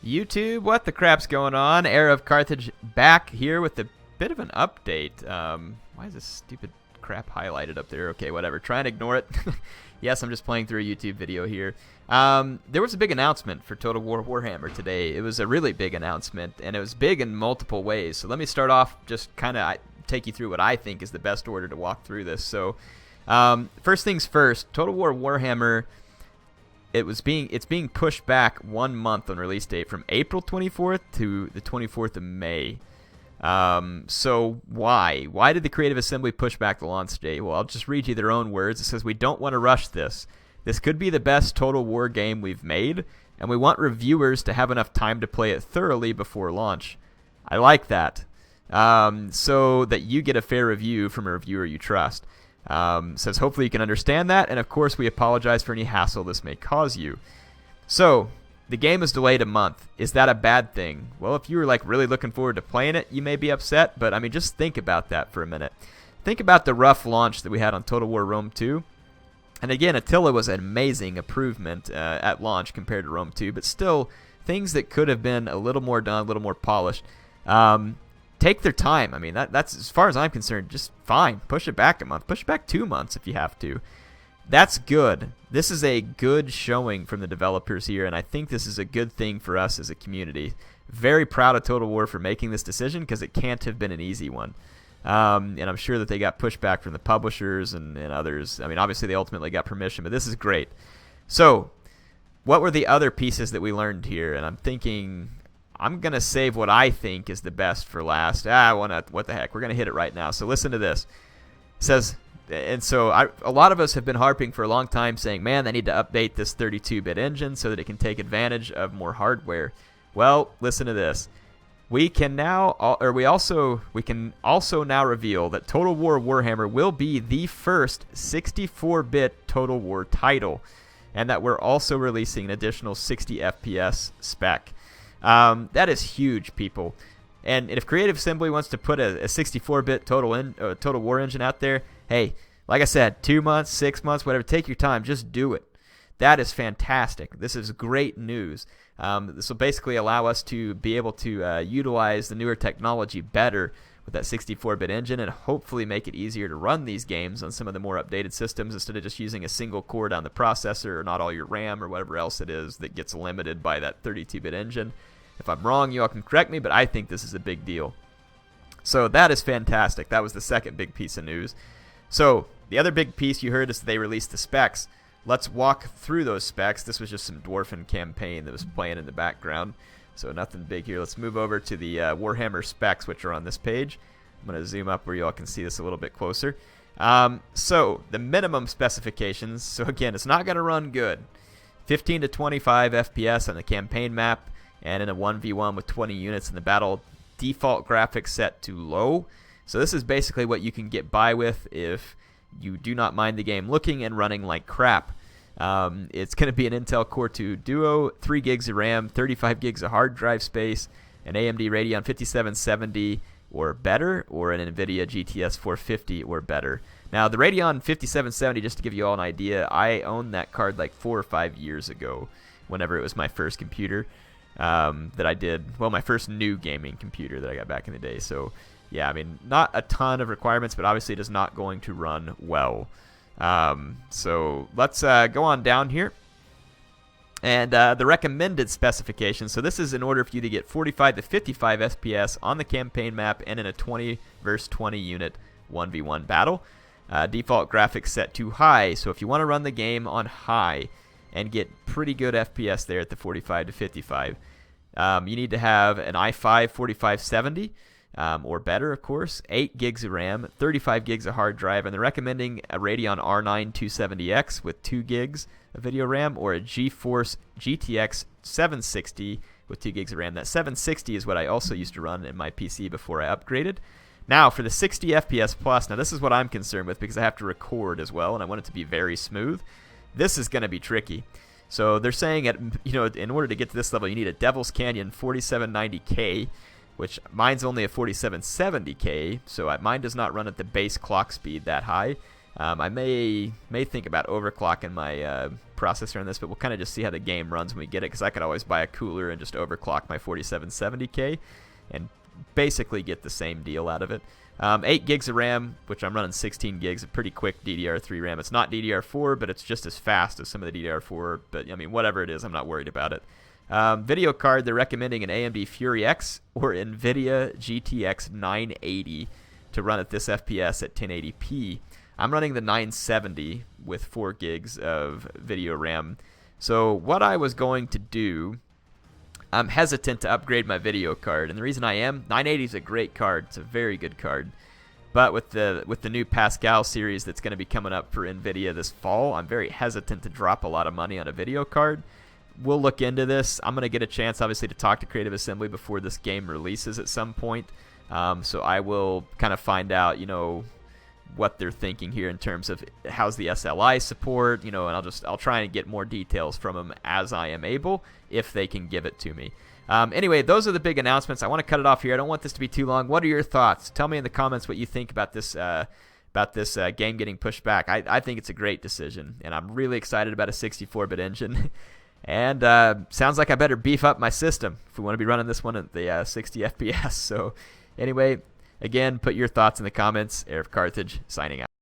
YouTube, what the crap's going on? HeirofCarthage back here with a bit of an update. Why is this stupid crap highlighted up there? Okay, whatever. Try and ignore it. Yes, I'm just playing through a YouTube video here. There was a big announcement for Total War Warhammer today. It was a really big announcement, and it was big in multiple ways. So let me start off, just kind of take you through what I think is the best order to walk through this. So first things first, Total War Warhammer, it's being pushed back 1 month on release date from April 24th to the 24th of May. So why? Why did the Creative Assembly push back the launch date? Well, I'll just read you their own words. It says, "We don't want to rush this. This could be the best Total War game we've made, and we want reviewers to have enough time to play it thoroughly before launch." I like that. So that you get a fair review from a reviewer you trust. Says hopefully you can understand that, and of course we apologize for any hassle this may cause you. So the game is delayed a month. Is that a bad thing? Well, if you were like really looking forward to playing it, you may be upset, but I mean, just think about that for a minute. Think about the rough launch that we had on Total War Rome 2. And again, Attila was an amazing improvement at launch compared to Rome 2, but still things that could have been a little more done, a little more polished. Take their time. I mean, that's as far as I'm concerned, just fine. Push it back a month. Push it back 2 months if you have to. That's good. This is a good showing from the developers here, and I think this is a good thing for us as a community. Very proud of Total War for making this decision, because it can't have been an easy one. And I'm sure that they got pushback from the publishers and others. I mean, obviously they ultimately got permission, but this is great. So, what were the other pieces that we learned here? And I'm thinking, I'm going to save what I think is the best for last. What the heck? We're going to hit it right now. So listen to this. It says, and so a lot of us have been harping for a long time saying, man, they need to update this 32-bit engine so that it can take advantage of more hardware. Well, listen to this. We can also now reveal that Total War Warhammer will be the first 64-bit Total War title, and that we're also releasing an additional 60 FPS spec. That is huge, people. And if Creative Assembly wants to put a 64-bit Total War engine out there, hey, like I said, 2 months, 6 months, whatever, take your time. Just do it. That is fantastic. This is great news. This will basically allow us to be able to utilize the newer technology better with that 64-bit engine, and hopefully make it easier to run these games on some of the more updated systems instead of just using a single core down the processor, or not all your RAM or whatever else it is that gets limited by that 32-bit engine. If I'm wrong, you all can correct me, but I think this is a big deal. So that is fantastic. That was the second big piece of news. So the other big piece you heard is that they released the specs. Let's walk through those specs. This was just some Dwarfen campaign that was playing in the background, so nothing big here. Let's move over to the Warhammer specs, which are on this page. I'm going to zoom up where you all can see this a little bit closer. So the minimum specifications, so again, it's not going to run good. 15 to 25 FPS on the campaign map, and in a 1v1 with 20 units in the battle, default graphics set to low. So this is basically what you can get by with if you do not mind the game looking and running like crap. It's going to be an Intel Core 2 Duo, 3 gigs of RAM, 35 gigs of hard drive space, an AMD Radeon 5770 or better, or an NVIDIA GTX 450 or better. Now, the Radeon 5770, just to give you all an idea, I owned that card like 4 or 5 years ago, whenever it was my first computer that I did. Well, my first new gaming computer that I got back in the day. So, yeah, I mean, not a ton of requirements, but obviously it is not going to run well. So let's go on down here. And the recommended specifications. So this is in order for you to get 45 to 55 FPS on the campaign map and in a 20 versus 20 unit 1v1 battle. Default graphics set to high. So if you want to run the game on high and get pretty good FPS there at the 45 to 55, you need to have an i5 4570. Or better, of course, 8 gigs of RAM, 35 gigs of hard drive, and they're recommending a Radeon R9 270X with 2 gigs of video RAM, or a GeForce GTX 760 with 2 gigs of RAM. That 760 is what I also used to run in my PC before I upgraded. Now, for the 60 FPS plus, now this is what I'm concerned with because I have to record as well, and I want it to be very smooth. This is going to be tricky. So they're saying, in order to get to this level, you need a Devil's Canyon 4790K, which mine's only a 4770K, so mine does not run at the base clock speed that high. I may think about overclocking my processor on this, but we'll kind of just see how the game runs when we get it, because I could always buy a cooler and just overclock my 4770K and basically get the same deal out of it. 8 gigs of RAM, which I'm running 16 gigs, a pretty quick DDR3 RAM. It's not DDR4, but it's just as fast as some of the DDR4. But I mean, whatever it is, I'm not worried about it. Video card, they're recommending an AMD Fury X or NVIDIA GTX 980 to run at this FPS at 1080p. I'm running the 970 with 4 gigs of video RAM. So what I was going to do, I'm hesitant to upgrade my video card, and the reason I am, 980 is a great card. It's a very good card. But with the new Pascal series that's going to be coming up for NVIDIA this fall, I'm very hesitant to drop a lot of money on a video card. We'll look into this. I'm going to get a chance, obviously, to talk to Creative Assembly before this game releases at some point. So I will kind of find out, what they're thinking here in terms of how's the SLI support, and I'll try and get more details from them as I am able, if they can give it to me. Anyway, those are the big announcements. I want to cut it off here. I don't want this to be too long. What are your thoughts? Tell me in the comments what you think about this game getting pushed back. I think it's a great decision, and I'm really excited about a 64-bit engine. And sounds like I better beef up my system if we want to be running this one at the 60 FPS. So anyway, again, put your thoughts in the comments. HeirofCarthage signing out.